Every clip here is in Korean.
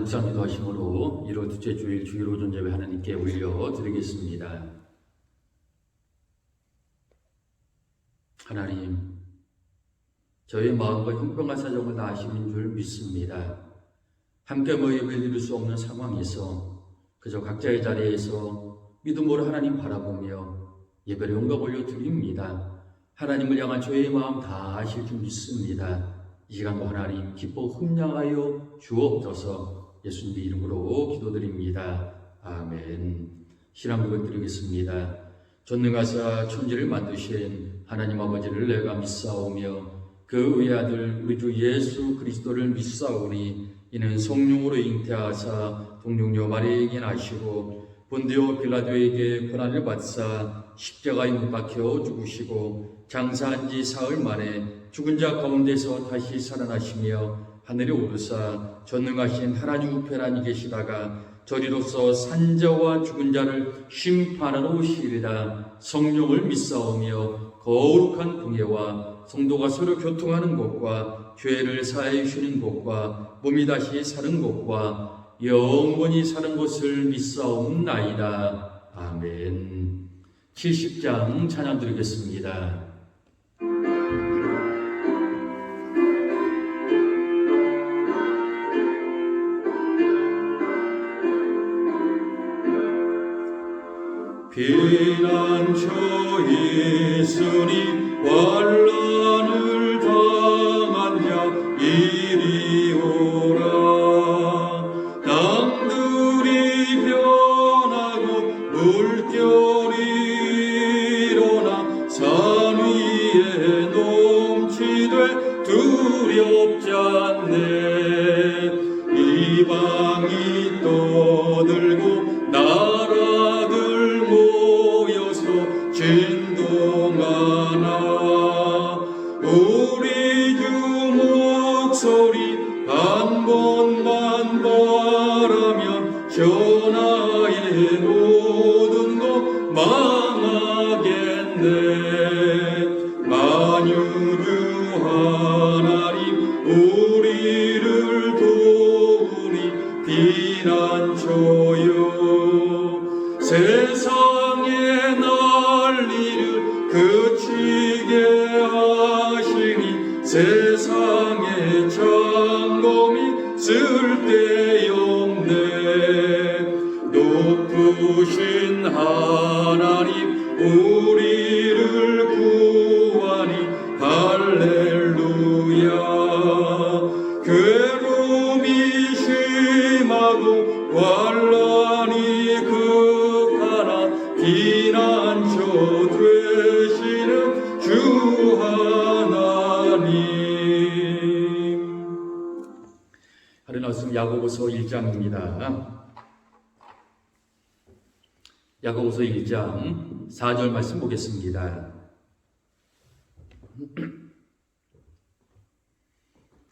묵상 기도하심으로 1월 둘째 주일 주일 오전 예배 하나님께 올려드리겠습니다. 하나님, 저희 마음과 형편과 사정을 다 아시는 줄 믿습니다. 함께 모여 예배를 드릴 수 없는 상황에서 그저 각자의 자리에서 믿음으로 하나님 바라보며 예배를 영광 올려드립니다. 하나님을 향한 저희의 마음 다 아실 줄 믿습니다. 이 시간도 하나님 기뻐 흠량하여 주옵소서. 예수님의 이름으로 기도드립니다. 아멘. 신앙 고백 드리겠습니다. 전능하사 천지를 만드신 하나님 아버지를 내가 믿사오며 그 외아들 우리 주 예수 그리스도를 믿사오니 이는 성령으로 잉태하사 동정녀 마리아에게 나시고 본디오 빌라도에게 고난을 받사 십자가에 못 박혀 죽으시고 장사한 지 사흘 만에 죽은 자 가운데서 다시 살아나시며 하늘에 오르사 전능하신 하나님 우편에 계시다가 저리로서 산자와 죽은 자를 심판하러 오시리라. 성령을 믿사오며 거룩한 공예와 성도가 서로 교통하는 것과 죄를 사하여 주시는 것과 몸이 다시 사는 것과 영원히 사는 것을 믿사옵나이다. 아멘. 70장 찬양 드리겠습니다. 피난처 있으니 환난을 당한 자 이리 오라. 땅들이 변하고 물결이 일어나 산 위에 넘치되 두렵지 않네. 이방이 떠들고 나라들 모여서 진동하나 우리 주 목소리 한 번만 바라면 전하의 모든 것 망하겠네. 만유주 하나님 우리를 도우니 피난처여. 세상의 난리를 그치게 하시니 세상의 창검이 쓸데없네. 높으신 하나님 우리를 구하니 할렐루야. 괴로움이 심하고 환난이 극하나 피난처 되시는 주 하나님. 하루는 말씀 야고보서 1장입니다. 야고보서 1장 4절 말씀 보겠습니다.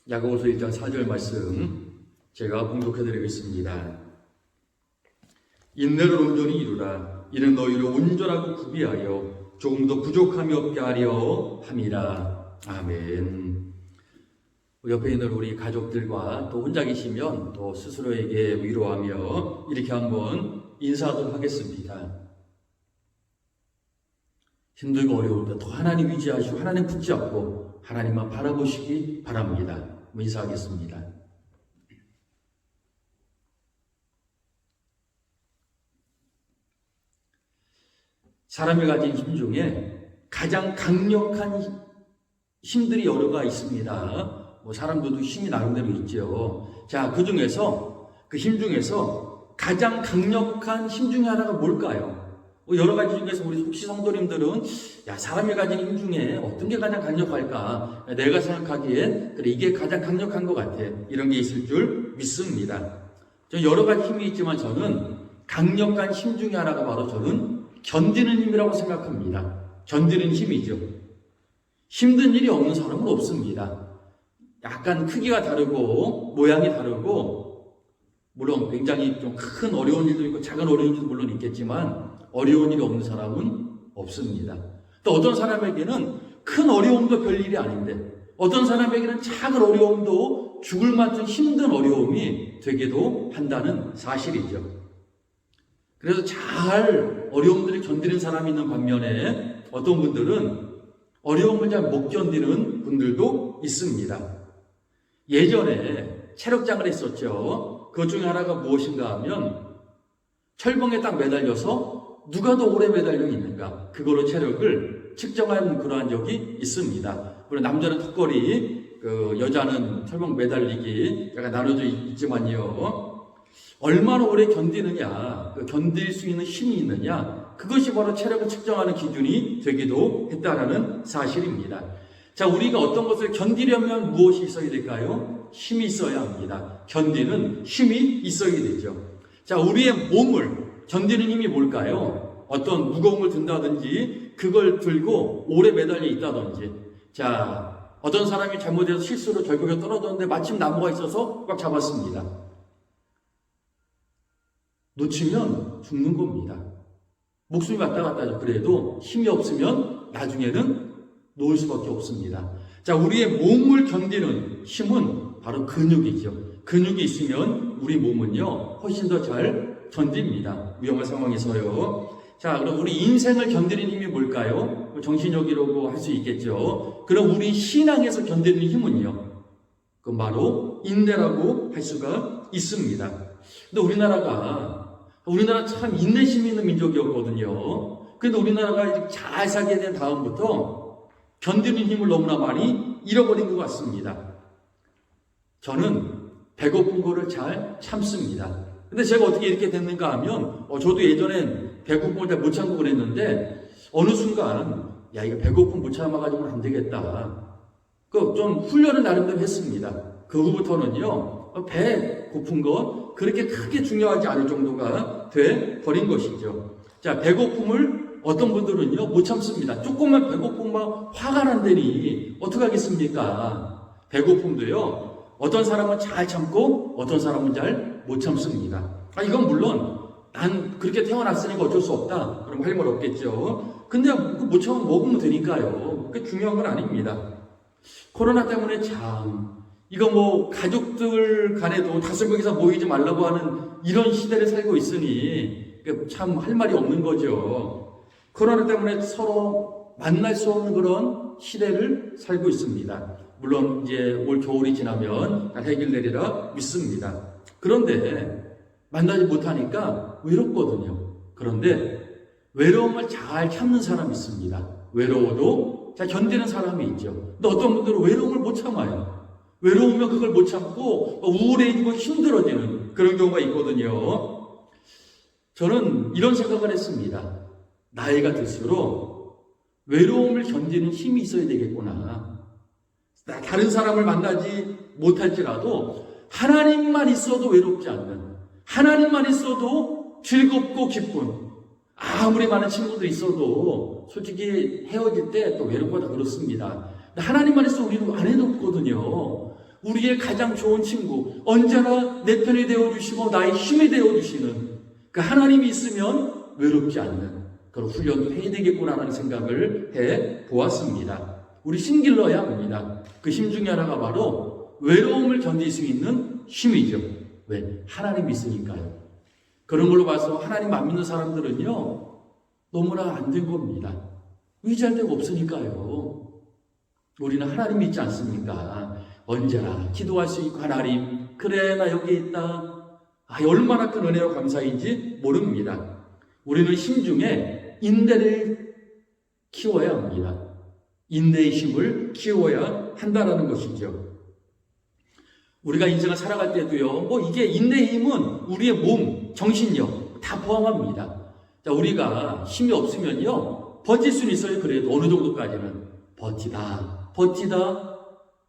야고보서 1장 4절 말씀 제가 봉독해 드리겠습니다. 인내를 온전히 이루라. 이는 너희를 온전하고 구비하여 조금도 부족함이 없게 하려 함이라. 아멘. 옆에 있는 우리 가족들과 또 혼자 계시면 또 스스로에게 위로하며 이렇게 한번 인사하도록 하겠습니다. 힘들고 어려울 때 더 하나님 의지하시고 하나님 붙잡고 하나님만 바라보시기 바랍니다. 인사하겠습니다. 사람이 가진 힘 중에 가장 강력한 힘들이 여러가 있습니다. 사람들도 힘이 나름대로 있죠. 자, 그 중에서 그 힘 중에서 가장 강력한 힘 중에 하나가 뭘까요? 여러 가지 중에서 우리 혹시 성도님들은 사람이 가진 힘 중에 어떤 게 가장 강력할까? 내가 생각하기엔 그래 이게 가장 강력한 것 같아. 이런 게 있을 줄 믿습니다. 저 여러 가지 힘이 있지만 저는 강력한 힘 중에 하나가 바로 저는 견디는 힘이라고 생각합니다. 견디는 힘이죠. 힘든 일이 없는 사람은 없습니다. 약간 크기가 다르고 모양이 다르고 물론 굉장히 좀 큰 어려운 일도 있고 작은 어려운 일도 물론 있겠지만 어려운 일이 없는 사람은 없습니다. 또 어떤 사람에게는 큰 어려움도 별일이 아닌데 어떤 사람에게는 작은 어려움도 또 죽을 만큼 힘든 어려움이 되기도 한다는 사실이죠. 그래서 잘 어려움들을 견디는 사람이 있는 반면에 어떤 분들은 어려움을 잘 못 견디는 분들도 있습니다. 예전에 체력장을 했었죠. 그것 중에 하나가 무엇인가 하면 철봉에 딱 매달려서 누가 더 오래 매달려 있는가, 그걸로 체력을 측정한 그러한 적이 있습니다. 물론 남자는 턱걸이, 여자는 철봉 매달리기 약간 나눠져 있지만요. 얼마나 오래 견디느냐, 견딜 수 있는 힘이 있느냐, 그것이 바로 체력을 측정하는 기준이 되기도 했다라는 사실입니다. 자, 우리가 어떤 것을 견디려면 무엇이 있어야 될까요? 힘이 있어야 합니다. 견디는 힘이 있어야 되죠. 자, 우리의 몸을 견디는 힘이 뭘까요? 어떤 무거운 걸 든다든지 그걸 들고 오래 매달려 있다든지, 자, 어떤 사람이 잘못해서 실수로 절벽에 떨어졌는데 마침 나무가 있어서 꽉 잡았습니다. 놓치면 죽는 겁니다. 목숨이 왔다 갔다 하죠. 그래도 힘이 없으면 나중에는 놓을 수밖에 없습니다. 자, 우리의 몸을 견디는 힘은 바로 근육이죠. 근육이 있으면 우리 몸은요, 훨씬 더 잘 견딥니다. 위험한 상황에서요. 자, 그럼 우리 인생을 견디는 힘이 뭘까요? 정신력이라고 할 수 있겠죠. 그럼 우리 신앙에서 견디는 힘은요, 그건 바로 인내라고 할 수가 있습니다. 근데 우리나라 참 인내심이 있는 민족이었거든요. 그런데 우리나라가 잘 살게 된 다음부터 견디는 힘을 너무나 많이 잃어버린 것 같습니다. 저는 배고픈 거를 잘 참습니다. 근데 제가 어떻게 이렇게 됐는가 하면, 저도 예전엔 배고픈 걸 잘 못 참고 그랬는데, 어느 순간, 야, 이거 배고픔 못 참아가지고는 안 되겠다. 좀 훈련을 나름대로 했습니다. 그 후부터는요, 배 고픈 거 그렇게 크게 중요하지 않을 정도가 돼 버린 것이죠. 자, 배고픔을 어떤 분들은요, 못 참습니다. 조금만 배고프면 화가 난다니 어떻게 하겠습니까? 배고픔도요, 어떤 사람은 잘 참고 어떤 사람은 잘 못 참습니다. 이건 물론 난 그렇게 태어났으니까 어쩔 수 없다, 그럼 할 말 없겠죠. 근데 못 참으면 먹으면 되니까요. 그게 중요한 건 아닙니다. 코로나 때문에 참, 이거 뭐 가족들 간에도 다섯 명이서 모이지 말라고 하는 이런 시대를 살고 있으니 참 할 말이 없는 거죠. 코로나 때문에 서로 만날 수 없는 그런 시대를 살고 있습니다. 물론 이제 올 겨울이 지나면 해결되리라 믿습니다. 그런데 만나지 못하니까 외롭거든요. 그런데 외로움을 잘 참는 사람이 있습니다. 외로워도 잘 견디는 사람이 있죠. 근데 어떤 분들은 외로움을 못 참아요. 외로우면 그걸 못 참고 우울해지고 힘들어지는 그런 경우가 있거든요. 저는 이런 생각을 했습니다. 나이가 들수록 외로움을 견디는 힘이 있어야 되겠구나. 다른 사람을 만나지 못할지라도 하나님만 있어도 외롭지 않는, 하나님만 있어도 즐겁고 기쁜, 아무리 많은 친구들이 있어도 솔직히 헤어질 때 또 외롭거나 그렇습니다. 하나님만 있어도 우리는 안 해롭거든요. 우리의 가장 좋은 친구, 언제나 내 편이 되어주시고 나의 힘이 되어주시는 그 하나님이 있으면 외롭지 않는 그런 훈련도 해야 되겠구나라는 생각을 해 보았습니다. 우리 힘길러야 합니다. 그 힘 중에 하나가 바로 외로움을 견딜 수 있는 힘이죠. 왜? 하나님이 있으니까요. 그런 걸로 봐서 하나님 안 믿는 사람들은요, 너무나 안 된 겁니다. 의지할 데가 없으니까요. 우리는 하나님 믿지 않습니까? 언제나 기도할 수 있고, 하나님, 그래, 나 여기 있다. 얼마나 큰 은혜와 감사인지 모릅니다. 우리는 힘 중에 인내를 키워야 합니다. 인내의 힘을 키워야 한다는 것이죠. 우리가 인생을 살아갈 때도요, 이게 인내의 힘은 우리의 몸, 정신력 다 포함합니다. 자, 우리가 힘이 없으면요, 버틸 수는 있어요. 그래도 어느 정도까지는 버티다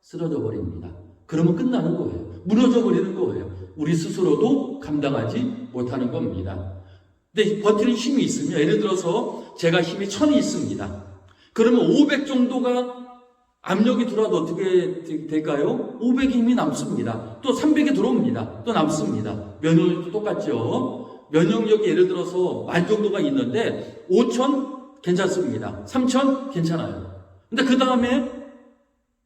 쓰러져 버립니다. 그러면 끝나는 거예요. 무너져 버리는 거예요. 우리 스스로도 감당하지 못하는 겁니다. 근데 버티는 힘이 있으면, 예를 들어서 제가 힘이 1000이 있습니다. 그러면 500 정도가 압력이 들어와도 어떻게 될까요? 500의 힘이 남습니다. 또 300이 들어옵니다. 또 남습니다. 면역력도 똑같죠. 면역력이 예를 들어서 10,000 정도가 있는데 5,000 괜찮습니다. 3,000 괜찮아요. 근데 그 다음에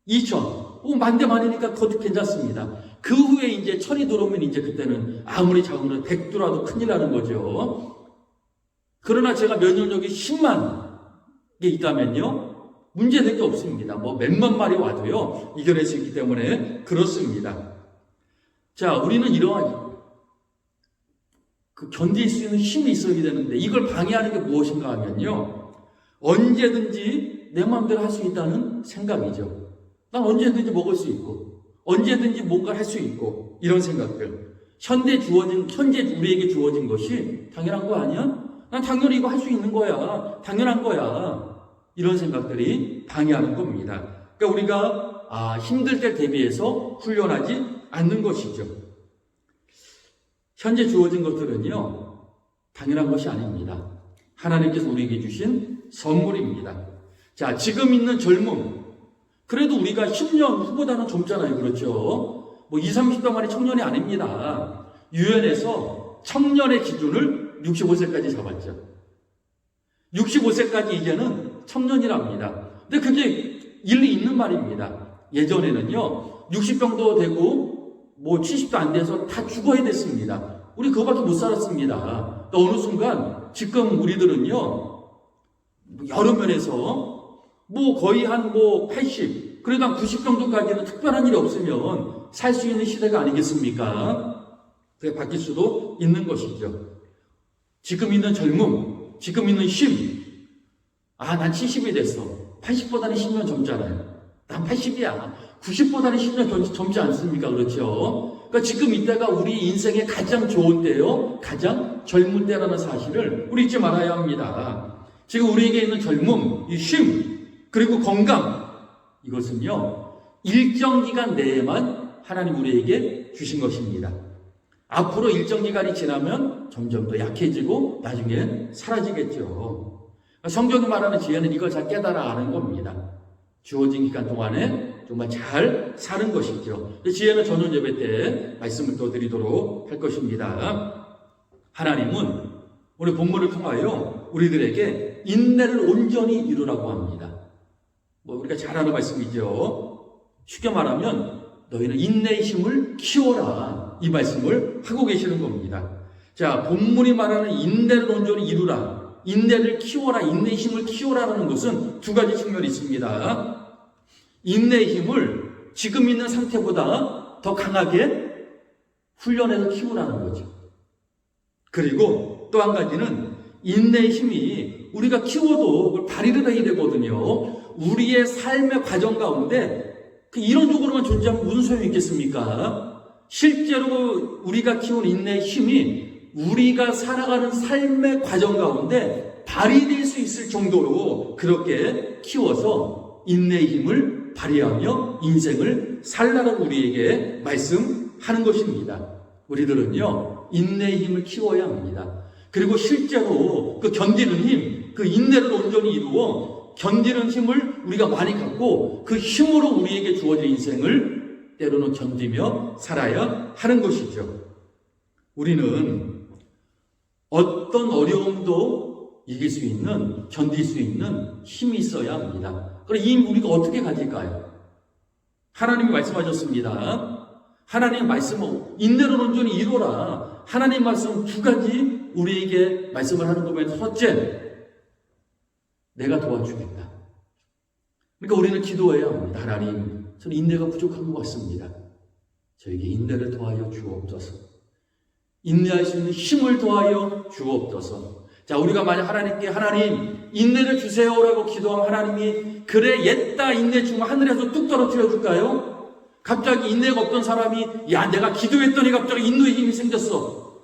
2,000, 만대만이니까 그것도 괜찮습니다. 그 후에 이제 철이 들어오면 이제 그때는 아무리 작으면 백두라도 큰일 나는 거죠. 그러나 제가 면역력이 10만 게 있다면요, 문제될 게 없습니다. 몇만 마리 와도요, 이겨낼 수 있기 때문에 그렇습니다. 자, 우리는 이러한 견딜 수 있는 힘이 있어야 되는데, 이걸 방해하는 게 무엇인가 하면요, 언제든지 내 마음대로 할 수 있다는 생각이죠. 난 언제든지 먹을 수 있고, 언제든지 뭔가를 할 수 있고, 이런 생각들. 현재 우리에게 주어진 것이 당연한 거 아니야? 난 당연히 이거 할 수 있는 거야. 당연한 거야. 이런 생각들이 방해하는 겁니다. 그러니까 우리가 힘들 때 대비해서 훈련하지 않는 것이죠. 현재 주어진 것들은요, 당연한 것이 아닙니다. 하나님께서 우리에게 주신 선물입니다. 자, 지금 있는 젊음. 그래도 우리가 10년 후보다는 젊잖아요. 그렇죠? 20, 30대 만의 청년이 아닙니다. 유엔에서 청년의 기준을 65세까지 잡았죠. 65세까지 이제는 청년이랍니다. 근데 그게 일리 있는 말입니다. 예전에는요, 60 정도 되고 70도 안 돼서 다 죽어야 됐습니다. 우리 그거밖에 못 살았습니다. 또 어느 순간 지금 우리들은요, 여러 면에서 거의 한 80, 그래도 한 90 정도까지는 특별한 일이 없으면 살 수 있는 시대가 아니겠습니까? 그게 바뀔 수도 있는 것이죠. 지금 있는 젊음, 지금 있는 힘, 난 70이 됐어. 80보다는 10년 젊잖아요. 난 80이야. 90보다는 10년 젊지 않습니까? 그렇죠? 그러니까 지금 이때가 우리 인생의 가장 좋은 때요, 가장 젊은 때라는 사실을 우리 잊지 말아야 합니다. 지금 우리에게 있는 젊음, 이 쉼, 그리고 건강, 이것은요, 일정 기간 내에만 하나님 우리에게 주신 것입니다. 앞으로 일정 기간이 지나면 점점 더 약해지고 나중에 사라지겠죠. 성경이 말하는 지혜는 이걸 잘 깨달아 아는 겁니다. 주어진 기간 동안에 정말 잘 사는 것이죠. 지혜는 저녁 예배 때 말씀을 또 드리도록 할 것입니다. 하나님은 오늘 본문을 통하여 우리들에게 인내를 온전히 이루라고 합니다. 우리가 잘 아는 말씀이죠. 쉽게 말하면 너희는 인내의 힘을 키워라, 이 말씀을 하고 계시는 겁니다. 자, 본문이 말하는 인내를 온전히 이루라, 인내를 키워라, 인내의 힘을 키워라라는 것은 두 가지 측면이 있습니다. 인내의 힘을 지금 있는 상태보다 더 강하게 훈련해서 키우라는 거죠. 그리고 또 한 가지는 인내의 힘이 우리가 키워도 그걸 발휘를 해야 되거든요. 우리의 삶의 과정 가운데 이론적으로만 존재하면 무슨 소용이 있겠습니까? 실제로 우리가 키운 인내의 힘이 우리가 살아가는 삶의 과정 가운데 발휘될 수 있을 정도로 그렇게 키워서 인내의 힘을 발휘하며 인생을 살라고 우리에게 말씀하는 것입니다. 우리들은요, 인내의 힘을 키워야 합니다. 그리고 실제로 그 견디는 힘, 그 인내를 온전히 이루어 견디는 힘을 우리가 많이 갖고 그 힘으로 우리에게 주어진 인생을 때로는 견디며 살아야 하는 것이죠. 우리는 어떤 어려움도 이길 수 있는, 견딜 수 있는 힘이 있어야 합니다. 그럼 이 힘 우리가 어떻게 가질까요? 하나님이 말씀하셨습니다. 하나님 말씀은 인내를 온전히 이루어라. 하나님 말씀 두 가지 우리에게 말씀을 하는 거면, 첫째, 내가 도와주겠다. 그러니까 우리는 기도해야 합니다. 하나님, 저는 인내가 부족한 것 같습니다. 저에게 인내를 더하여 주옵소서. 인내할 수 있는 힘을 더하여 주옵소서. 자, 우리가 만약 하나님께 하나님 인내를 주세요라고 기도하면 하나님이 그래 옛다 인내 주면 하늘에서 뚝 떨어뜨려 줄까요? 갑자기 인내가 없던 사람이 내가 기도했더니 갑자기 인내의 힘이 생겼어,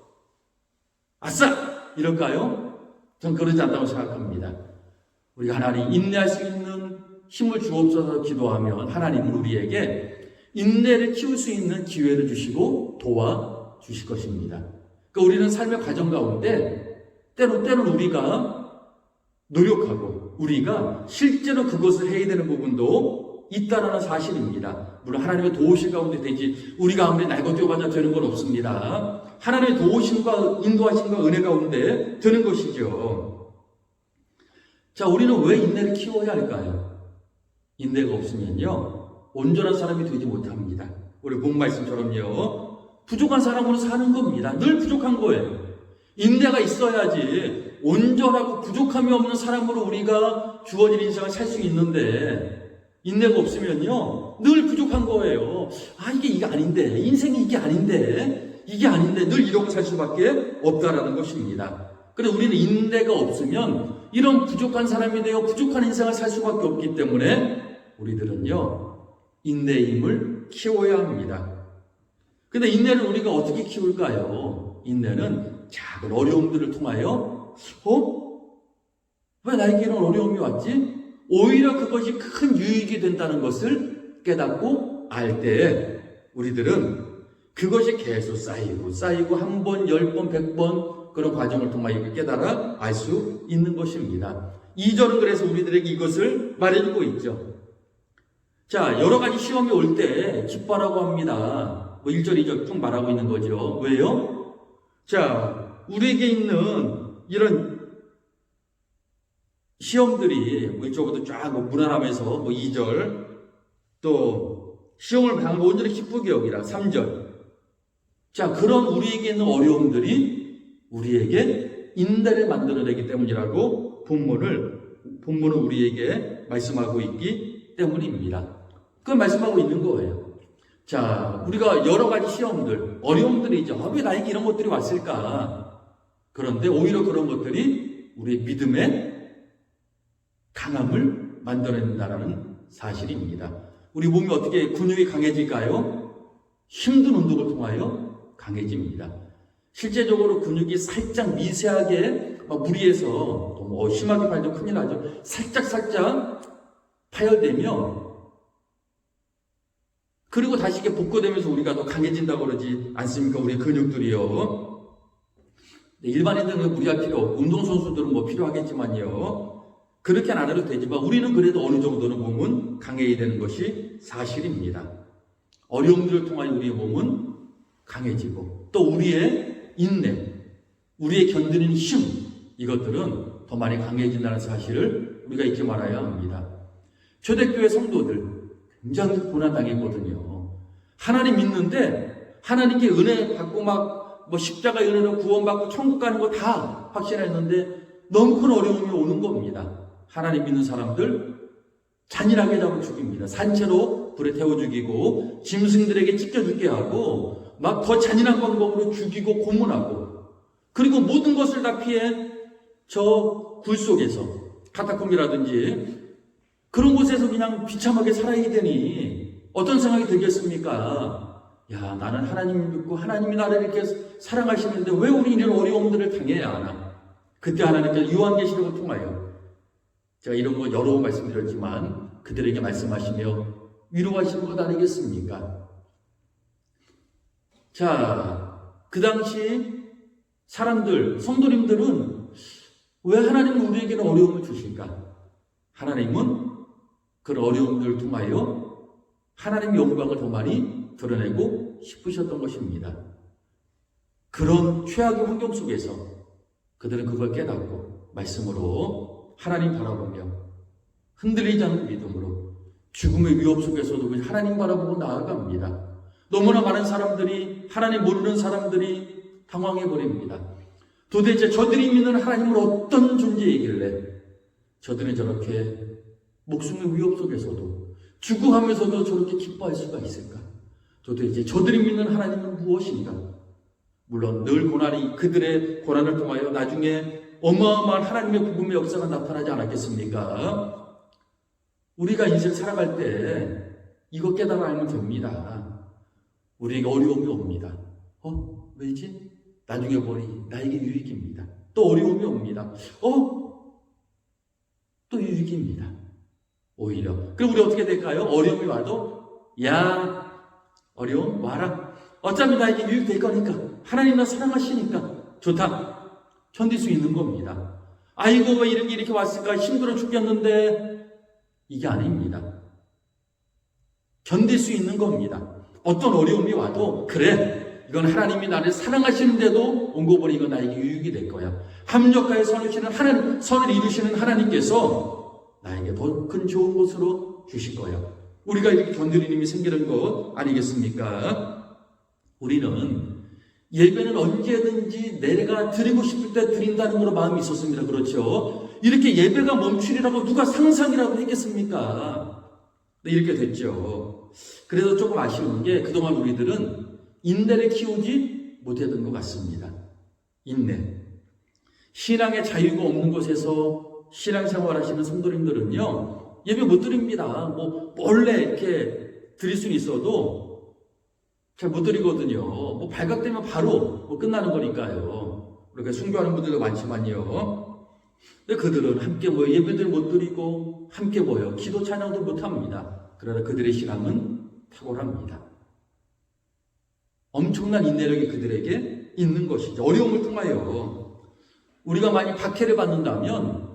아싸! 이럴까요? 전 그러지 않다고 생각합니다. 우리가 하나님 인내할 수 있는 힘을 주옵소서 기도하면 하나님은 우리에게 인내를 키울 수 있는 기회를 주시고 도와주실 것입니다. 그러니까 우리는 삶의 과정 가운데 때로는 우리가 노력하고 우리가 실제로 그것을 해야 되는 부분도 있다는 사실입니다. 물론 하나님의 도우심 가운데 되지 우리가 아무리 날고 뛰어봐야 되는 건 없습니다. 하나님의 도우심과 인도하심과 은혜 가운데 되는 것이죠. 자, 우리는 왜 인내를 키워야 할까요? 인내가 없으면요, 온전한 사람이 되지 못합니다. 우리 본 말씀처럼요. 부족한 사람으로 사는 겁니다. 늘 부족한 거예요. 인내가 있어야지 온전하고 부족함이 없는 사람으로 우리가 주어진 인생을 살 수 있는데 인내가 없으면요. 늘 부족한 거예요. 아, 이게 아닌데. 인생이 이게 아닌데. 늘 이러고 살 수밖에 없다라는 것입니다. 그래서 우리는 인내가 없으면 이런 부족한 사람이 되어 부족한 인생을 살 수밖에 없기 때문에 우리들은요. 인내의 힘을 키워야 합니다. 근데 인내를 우리가 어떻게 키울까요? 인내는 작은 어려움들을 통하여 왜 나에게 이런 어려움이 왔지? 오히려 그것이 큰 유익이 된다는 것을 깨닫고 알 때 우리들은 그것이 계속 쌓이고 한 번, 10번, 100번 그런 과정을 통하여 깨달아 알 수 있는 것입니다. 2절은 그래서 우리들에게 이것을 말해주고 있죠. 자, 여러 가지 시험이 올 때 기뻐하라고 합니다. 1절, 2절 쭉 말하고 있는 거죠. 왜요? 자, 우리에게 있는 이런 시험들이 이쪽으로도 쫙 무난하면서 2절 또 시험을 당하고 온전히 기쁘게 여기라 3절. 자, 그런 우리에게 있는 어려움들이 우리에게 인내를 만들어내기 때문이라고 본문은 우리에게 말씀하고 있기 때문입니다. 그걸 말씀하고 있는 거예요. 자, 우리가 여러 가지 시험들, 어려움들이 있죠. 왜 나에게 이런 것들이 왔을까? 그런데 오히려 그런 것들이 우리의 믿음의 강함을 만들어낸다는 사실입니다. 우리 몸이 어떻게 근육이 강해질까요? 힘든 운동을 통하여 강해집니다. 실제적으로 근육이 살짝 미세하게 무리해서 심하게 발도 큰일 나죠. 살짝 파열되면 그리고 다시 이게 복구되면서 우리가 더 강해진다고 그러지 않습니까? 우리 근육들이요. 일반인들은 무리할 필요 없고 운동선수들은 필요하겠지만요. 그렇게는 안 해도 되지만 우리는 그래도 어느 정도는 몸은 강해야 되는 것이 사실입니다. 어려움들을 통하여 우리의 몸은 강해지고 또 우리의 인내, 우리의 견디는 힘 이것들은 더 많이 강해진다는 사실을 우리가 잊지 말아야 합니다. 초대교회 성도들 굉장히 고난당했거든요. 하나님 믿는데 하나님께 은혜 받고 십자가의 은혜로 구원받고 천국 가는 거 다 확신했는데 너무 큰 어려움이 오는 겁니다. 하나님 믿는 사람들 잔인하게 잡아 죽입니다. 산채로 불에 태워 죽이고 짐승들에게 찢겨 죽게 하고 막 더 잔인한 방법으로 죽이고 고문하고 그리고 모든 것을 다 피해 저 굴 속에서 카타콤이라든지 그런 곳에서 그냥 비참하게 살아야 되니 어떤 생각이 들겠습니까? 야, 나는 하나님을 믿고 하나님이 나를 이렇게 사랑하시는데 왜 우리 이런 어려움들을 당해야 하나? 그때 하나님께서 요한계시록을 통하여 제가 이런 거 여러 번 말씀드렸지만 그들에게 말씀하시며 위로하시는 것 아니겠습니까? 자, 그 당시 사람들, 성도님들은 왜 하나님은 우리에게는 어려움을 주실까? 하나님은 그런 어려움들을 통하여 하나님의 영광을 더 많이 드러내고 싶으셨던 것입니다. 그런 최악의 환경 속에서 그들은 그걸 깨닫고 말씀으로 하나님 바라보며 흔들리지 않는 믿음으로 죽음의 위협 속에서도 하나님 바라보고 나아갑니다. 너무나 많은 사람들이 하나님 모르는 사람들이 당황해버립니다. 도대체 저들이 믿는 하나님은 어떤 존재이길래 저들은 저렇게 목숨의 위협 속에서도 죽어가면서도 저렇게 기뻐할 수가 있을까? 도대체 저들이 믿는 하나님은 무엇인가? 물론 늘 고난이 그들의 고난을 통하여 나중에 어마어마한 하나님의 구금의 역사가 나타나지 않았겠습니까? 우리가 인생 살아갈 때 이거 깨달아 알면 됩니다. 우리에게 어려움이 옵니다. 왜지? 나중에 보니 나에게 유익입니다. 또 어려움이 옵니다. 또 유익입니다. 오히려. 그럼 우리 어떻게 될까요? 어려움이 와도 어려움 와라. 어차피 나에게 유익될 거니까 하나님 나 사랑하시니까 좋다. 견딜 수 있는 겁니다. 아이고 왜 이런 게 이렇게 왔을까? 힘들어 죽겠는데 이게 아닙니다. 견딜 수 있는 겁니다. 어떤 어려움이 와도 그래 이건 하나님이 나를 사랑하시는데도 온 거 보니 이건 나에게 유익이 될 거야. 합력하여 선을 이루시는 하나님께서 나에게 더 큰 좋은 것으로 주실 거야. 우리가 이렇게 견디는 힘이 생기는 것 아니겠습니까? 우리는 예배는 언제든지 내가 드리고 싶을 때 드린다는 걸로 마음이 있었습니다. 그렇죠? 이렇게 예배가 멈추리라고 누가 상상이라고 했겠습니까? 네, 이렇게 됐죠. 그래서 조금 아쉬운 게 그동안 우리들은 인내를 키우지 못했던 것 같습니다. 인내. 신앙의 자유가 없는 곳에서 신앙생활 하시는 성도님들은요, 예배 못 드립니다. 원래 이렇게 드릴 수는 있어도 잘 못 드리거든요. 발각되면 바로 끝나는 거니까요. 그렇게 순교하는 분들도 많지만요. 근데 그들은 함께 예배들 못 드리고, 함께 기도 찬양도 못 합니다. 그러나 그들의 신앙은 탁월합니다. 엄청난 인내력이 그들에게 있는 것이죠. 어려움을 통하여 우리가 만약 박해를 받는다면,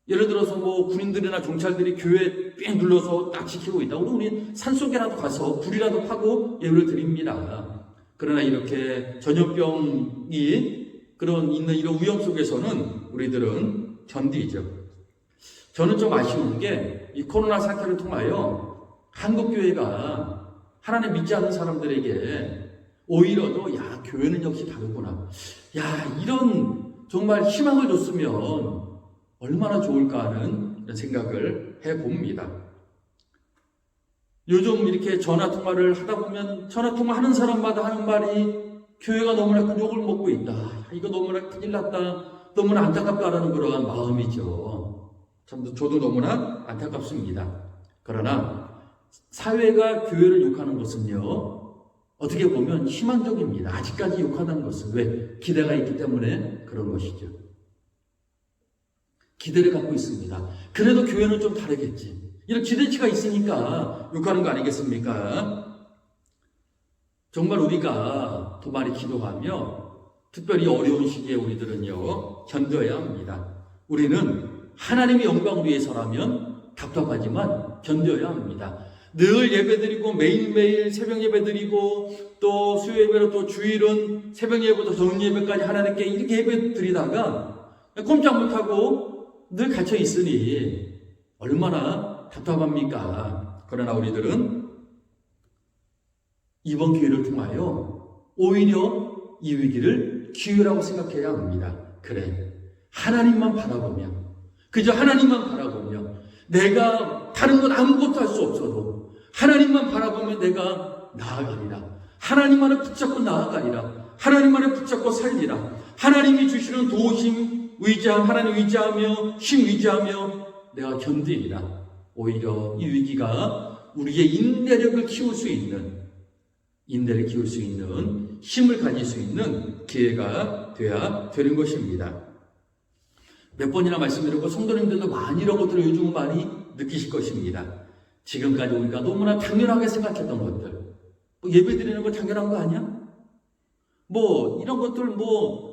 예를 들어서 군인들이나 경찰들이 교회 삥 눌러서 딱 지키고 있다. 우리 산속에라도 가서 불이라도 파고 예배를 드립니다. 그러나 이렇게 전염병이 있는 이런 위험 속에서는 우리들은 견디죠. 저는 좀 아쉬운 게 이 코로나 사태를 통하여 한국교회가 하나님 믿지 않는 사람들에게 오히려 교회는 역시 다르구나. 이런 정말 희망을 줬으면 얼마나 좋을까 하는 생각을 해봅니다. 요즘 이렇게 전화통화를 하다 보면 전화통화하는 사람마다 하는 말이 교회가 너무나 큰 욕을 먹고 있다. 이거 너무나 큰일 났다. 너무나 안타깝다라는 그러한 마음이죠. 참 저도 너무나 안타깝습니다. 그러나 사회가 교회를 욕하는 것은요, 어떻게 보면 희망적입니다. 아직까지 욕하는 것은 왜? 기대가 있기 때문에 그런 것이죠. 기대를 갖고 있습니다. 그래도 교회는 좀 다르겠지. 이런 기대치가 있으니까 욕하는 거 아니겠습니까? 정말 우리가 더 많이 기도하며 특별히 어려운 시기에 우리들은요, 견뎌야 합니다. 우리는 하나님의 영광을 위해서라면 답답하지만 견뎌야 합니다. 늘 예배드리고 매일매일 새벽 예배드리고 또 수요 예배로 또 주일은 새벽 예배부터 저녁 예배까지 하나님께 이렇게 예배 드리다가 꼼짝 못하고 늘 갇혀 있으니 얼마나 답답합니까? 그러나 우리들은 이번 기회를 통하여 오히려 이 위기를 기회라고 생각해야 합니다. 그래, 하나님만 바라보며, 그저 하나님만 바라보며, 내가 다른 건 아무것도 할 수 없어도 하나님만 바라보며 내가 나아가리라. 하나님만을 붙잡고 나아가리라. 하나님만을 붙잡고 살리라. 하나님이 주시는 도우심 하나님 의지하며 힘 의지하며 내가 견디리라. 오히려 이 위기가 우리의 인내력을 키울 수 있는, 인내를 키울 수 있는, 힘을 가질 수 있는 기회가 돼야 되는 것입니다. 몇 번이나 말씀드렸고 성도님들도 많이 이런 것들을 요즘 많이 느끼실 것입니다. 지금까지 우리가 너무나 당연하게 생각했던 것들, 예배 드리는 거 당연한 거 아니야? 이런 것들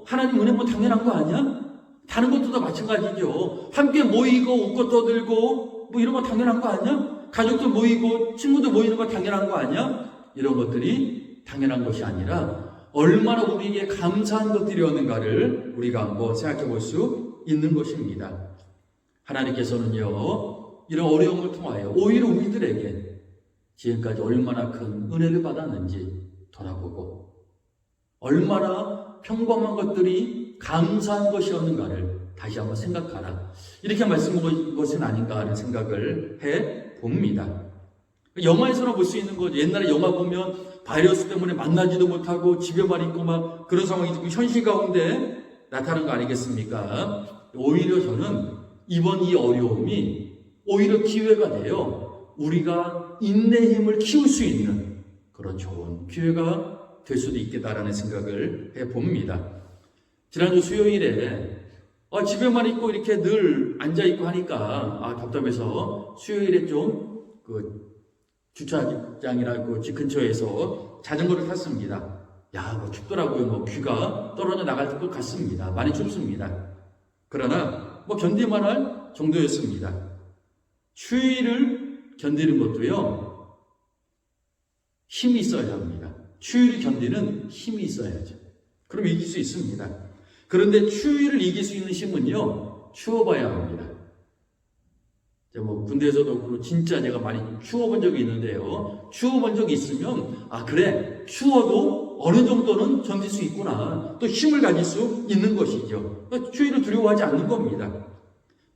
하나님 은혜 당연한 거 아니야? 다른 것도 다 마찬가지죠. 함께 모이고 웃고 떠들고 이런 거 당연한 거 아니야? 가족들 모이고 친구들 모이는 거 당연한 거 아니야? 이런 것들이 당연한 것이 아니라 얼마나 우리에게 감사한 것들이었는가를 우리가 한번 생각해 볼 수 있는 것입니다. 하나님께서는요, 이런 어려움을 통하여 오히려 우리들에게 지금까지 얼마나 큰 은혜를 받았는지 돌아보고 얼마나 평범한 것들이 감사한 것이었는가를 다시 한번 생각하라. 이렇게 말씀하신 것은 아닌가 하는 생각을 해봅니다. 영화에서나 볼 수 있는 거죠. 옛날에 영화 보면 바이러스 때문에 만나지도 못하고 집에만 있고 그런 상황이 현실 가운데 나타나는 거 아니겠습니까? 오히려 저는 이번 이 어려움이 오히려 기회가 되어 우리가 인내의 힘을 키울 수 있는 그런 좋은 기회가 될 수도 있겠다라는 생각을 해봅니다. 지난주 수요일에 집에만 있고 이렇게 늘 앉아있고 하니까 답답해서 수요일에 좀 주차장이라고 집 근처에서 자전거를 탔습니다. 춥더라고요. 귀가 떨어져 나갈 것 같습니다. 많이 춥습니다. 그러나 견딜만 할 정도였습니다. 추위를 견디는 것도요, 힘이 있어야 합니다. 추위를 견디는 힘이 있어야죠. 그럼 이길 수 있습니다. 그런데 추위를 이길 수 있는 힘은요, 추워봐야 합니다. 뭐 군대에서도 그렇고 진짜 제가 많이 추워본 적이 있는데요. 추워본 적이 있으면 그래 추워도 어느 정도는 견딜 수 있구나. 또 힘을 가질 수 있는 것이죠. 추위를 두려워하지 않는 겁니다.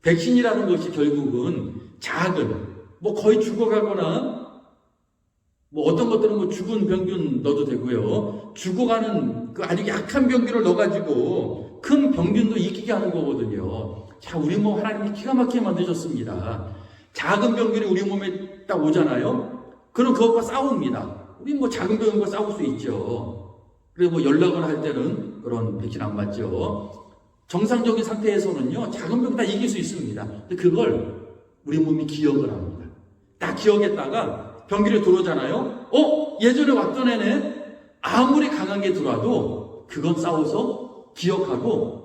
백신이라는 것이 결국은 작은 뭐 거의 죽어가거나 뭐 어떤 것들은 뭐 죽은 병균 넣어도 되고요. 죽어가는 그 아주 약한 병균을 넣어가지고 큰 병균도 이기게 하는 거거든요. 자, 우리 몸 하나님이 기가 막히게 만드셨습니다. 작은 병균이 우리 몸에 딱 오잖아요. 그럼 그것과 싸웁니다. 우리 뭐 작은 병균과 싸울 수 있죠. 그리고 뭐 연락을 할 때는 그런 백신 안 맞죠. 정상적인 상태에서는요, 작은 병 다 이길 수 있습니다. 근데 그걸 우리 몸이 기억을 합니다. 딱 기억했다가 병균이 들어오잖아요. 예전에 왔던 애네. 아무리 강한 게 들어와도 그건 싸워서 기억하고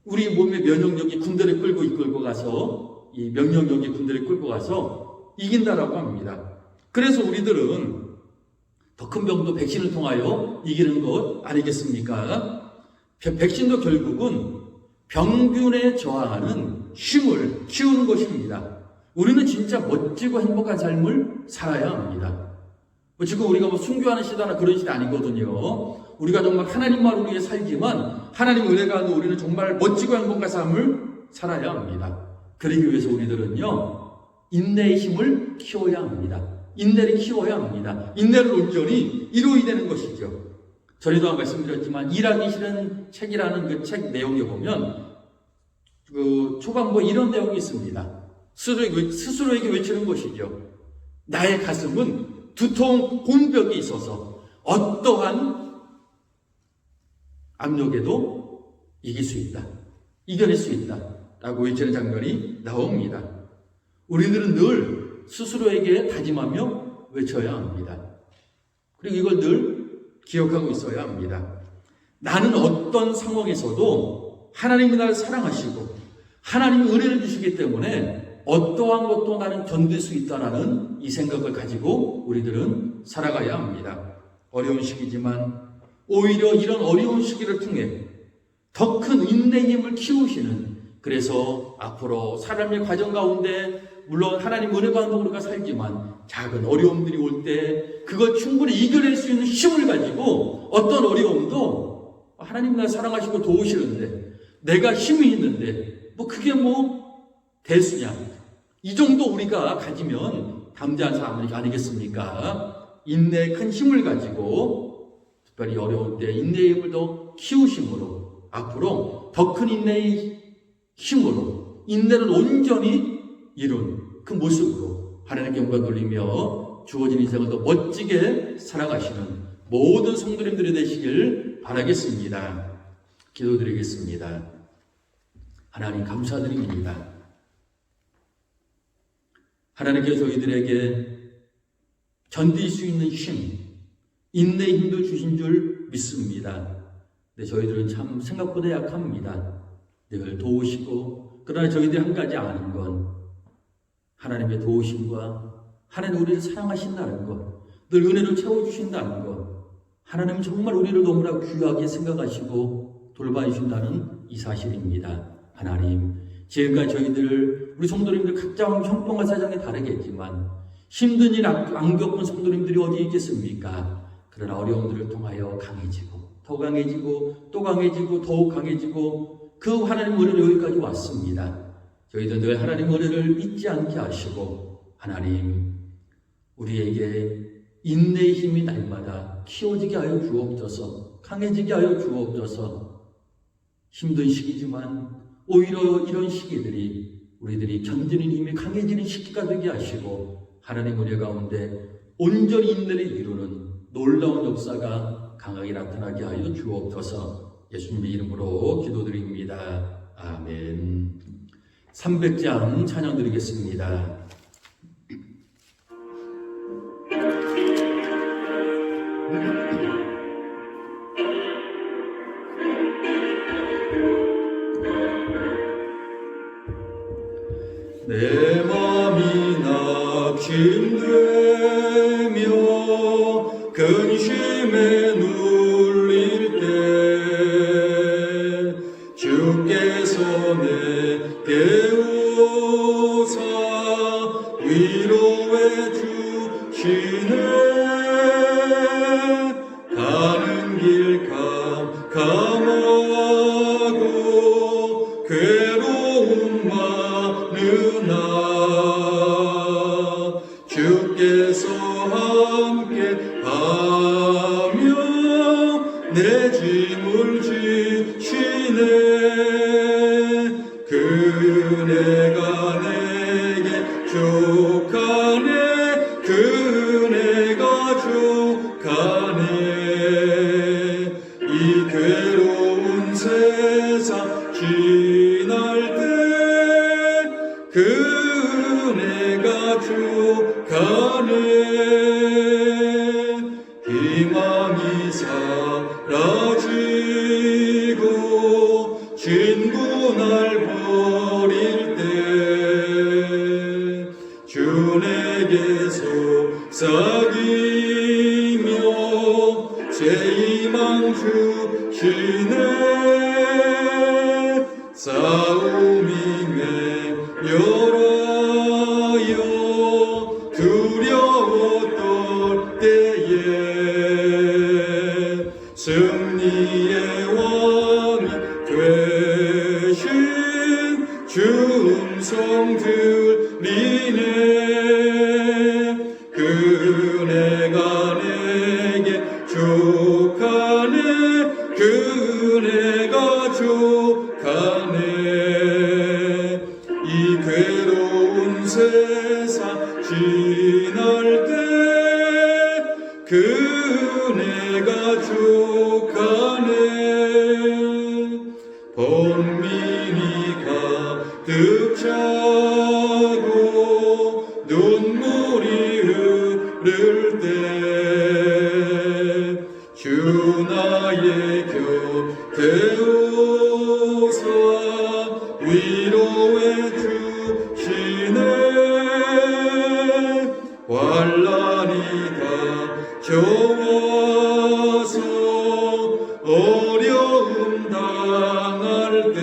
우리 몸의 면역력이 군대를 이끌고 가서 이 면역력이 군대를 끌고 가서 이긴다라고 합니다. 그래서 우리들은 더 큰 병도 백신을 통하여 이기는 것 아니겠습니까? 백신도 결국은 병균에 저항하는 힘을 키우는 것입니다. 우리는 진짜 멋지고 행복한 삶을 살아야 합니다. 지금 우리가 뭐 순교하는 시대나 그런 시대 아니거든요. 우리가 정말 하나님만을 위해 살지만 하나님 은혜 가운데 우리는 정말 멋지고 행복한 삶을 살아야 합니다. 그러기 위해서 우리들은요, 인내의 힘을 키워야 합니다. 인내를 키워야 합니다. 인내를 온전히 이루어야 되는 것이죠. 전에도 말씀드렸지만 일하기 싫은 책이라는 그 책 내용에 보면 그 초반부에 이런 내용이 있습니다. 스스로에게 외치는 것이죠. 나의 가슴은 두터운 곰벽이 있어서 어떠한 압력에도 이길 수 있다. 이겨낼 수 있다. 라고 외치는 장면이 나옵니다. 우리들은 늘 스스로에게 다짐하며 외쳐야 합니다. 그리고 이걸 늘 기억하고 있어야 합니다. 나는 어떤 상황에서도 하나님이 나를 사랑하시고 하나님이 은혜를 주시기 때문에 어떠한 것도 나는 견딜 수 있다라는 이 생각을 가지고 우리들은 살아가야 합니다. 어려운 시기지만 오히려 이런 어려운 시기를 통해 더 큰 인내의 힘을 키우시는, 그래서 앞으로 삶의 과정 가운데 물론 하나님 은혜 가운데 우리가 살지만 작은 어려움들이 올 때 그걸 충분히 이겨낼 수 있는 힘을 가지고 어떤 어려움도 하나님 나를 사랑하시고 도우시는데 내가 힘이 있는데 뭐 그게 뭐 대수냐, 이 정도 우리가 가지면 담대한 사람이 아니겠습니까? 인내의 큰 힘을 가지고 특별히 어려울 때 인내의 힘을 더 키우심으로 앞으로 더 큰 인내의 힘으로 인내를 온전히 이룬 그 모습으로 하나님께 영광 돌리며 주어진 인생을 더 멋지게 살아가시는 모든 성도님들이 되시길 바라겠습니다. 기도드리겠습니다. 하나님 감사드립니다. 하나님께서 저희들에게 견딜 수 있는 힘, 인내의 힘도 주신 줄 믿습니다. 근데 저희들은 참 생각보다 약합니다. 늘 도우시고, 그러나 저희들이 한 가지 아는 건 하나님의 도우심과 하나님 우리를 사랑하신다는 것, 늘 은혜를 채워주신다는 것, 하나님 정말 우리를 너무나 귀하게 생각하시고 돌봐주신다는 이 사실입니다. 하나님, 지금까지 저희들 우리 성도님들 각자 형편과 사정이 다르겠지만 힘든 일 안 겪은 성도님들이 어디 있겠습니까? 그러나 어려움들을 통하여 강해지고 더 강해지고 또 강해지고 더욱 강해지고 그 하나님 은혜로 여기까지 왔습니다. 저희들 늘 하나님 은혜를 잊지 않게 하시고 하나님 우리에게 인내의 힘이 날마다 키워지게 하여 주옵소서. 강해지게 하여 주옵소서. 힘든 시기지만 오히려 이런 시기들이 우리들이 견디는 힘이 강해지는 시기가 되게 하시고 하나님 은혜 가운데 온전히 인내를 이루는 놀라운 역사가 강하게 나타나게 하여 주옵소서. 예수님의 이름으로 기도드립니다. 아멘. 300장 찬양 드리겠습니다. 내 맘이 낙심되며 근심에 눌릴 때 주께서 내게 우사 괴로움 많으나 주께서 함께 하며 내 짐을 지시네. 그네가 내게 족하네. 그네가 족하네. 이 괴로운 세상 지날 때 그네가 족하네. 희망이 사라지고 친구 날 버릴 때 주 내게 속삭이며 새 희망 주시네. 싸움이 맹렬하여 두려웠던 때에 승리의 왕이 되신 주 음성 들리네. 그네가 내게 족하네. 그네가 족하네. 이 괴로운 세상 지날 때 그네가 족하네. 번민이 가득 차고 눈물이 흐를 때 주 나의 곁에 오사 위로해 주시네. 환난이 닥쳐와서 어려움 당할 때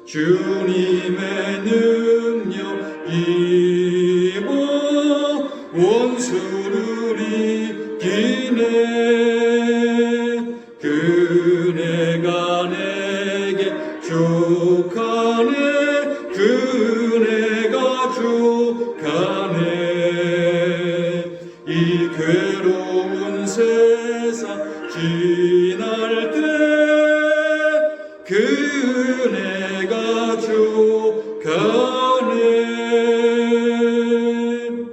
주님의 능력 입어 원수를 이기네. 그네가 내게 족하네. 그네가 족하네. 이 괴로운 세상 지날 때 그네가 족하네.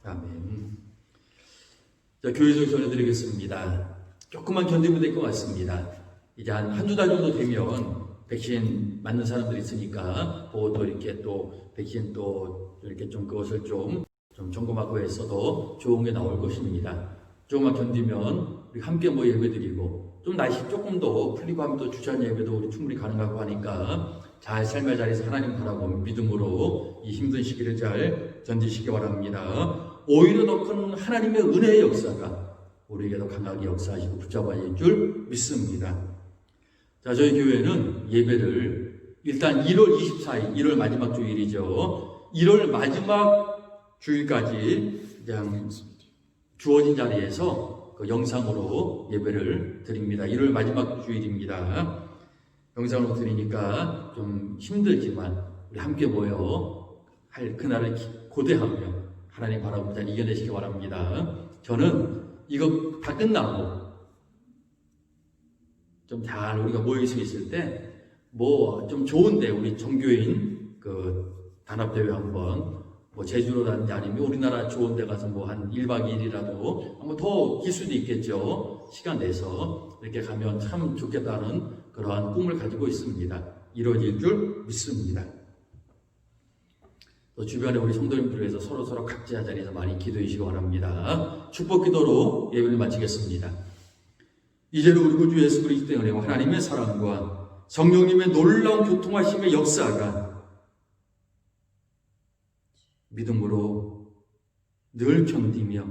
아멘. 자, 교회에서 전해드리겠습니다. 조금만 견디면 될 것 같습니다. 이제 한두 달 정도 되면 백신 맞는 사람들이 있으니까 또 이렇게 또 백신 또 이렇게 좀 그것을 좀 점검하고 해서 더 좋은 게 나올 것입니다. 조금만 견디면 우리 함께 예배드리고 좀 날씨 조금 더 풀리고 하면 또 주찬 예배도 우리 충분히 가능하고 하니까 잘 삶의 자리에서 하나님 바라고 믿음으로 이 힘든 시기를 잘 견디시기 바랍니다. 오히려 더 큰 하나님의 은혜의 역사가 우리에게 더 강하게 역사하시고 붙잡아질 줄 믿습니다. 자, 저희 교회는 예배를 일단 1월 24일, 1월 마지막 주일이죠. 1월 마지막 주일까지 그냥 주어진 자리에서 그 영상으로 예배를 드립니다. 1월 마지막 주일입니다. 영상으로 드리니까 좀 힘들지만 우리 함께 모여 할 그날을 고대하며 하나님 바라보고 잘 이겨내시기 바랍니다. 저는 이거 다 끝나고 좀 잘 우리가 모일 수 있을 때 좀 좋은데 우리 정교인 그 단합대회 한번 제주로라든지 아니면 우리나라 좋은 데 가서 한 1박 2일이라도 한번 더 길 수도 있겠죠. 시간 내서 이렇게 가면 참 좋겠다는 그러한 꿈을 가지고 있습니다. 이루어질 줄 믿습니다. 또 주변에 우리 성도님들을 위해서 서로 각자 자리에서 많이 기도해 주시기 바랍니다. 축복 기도로 예배를 마치겠습니다. 이제는 우리 구주 예수 그리스도의 은혜와 하나님의 사랑과 성령님의 놀라운 교통하심의 역사가 믿음으로 늘 견디며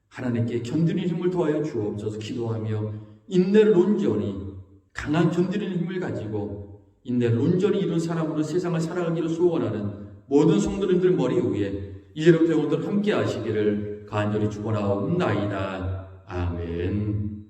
하나님께 견디는 힘을 더하여 주옵소서 기도하며 인내를 온전히 강한 견디는 힘을 가지고 인내를 온전히 이룬 사람으로 세상을 살아가기를 소원하는 모든 성도님들 머리 위에 이제부터 영원토록 함께 하시기를 간절히 축원하옵나이다. 아멘.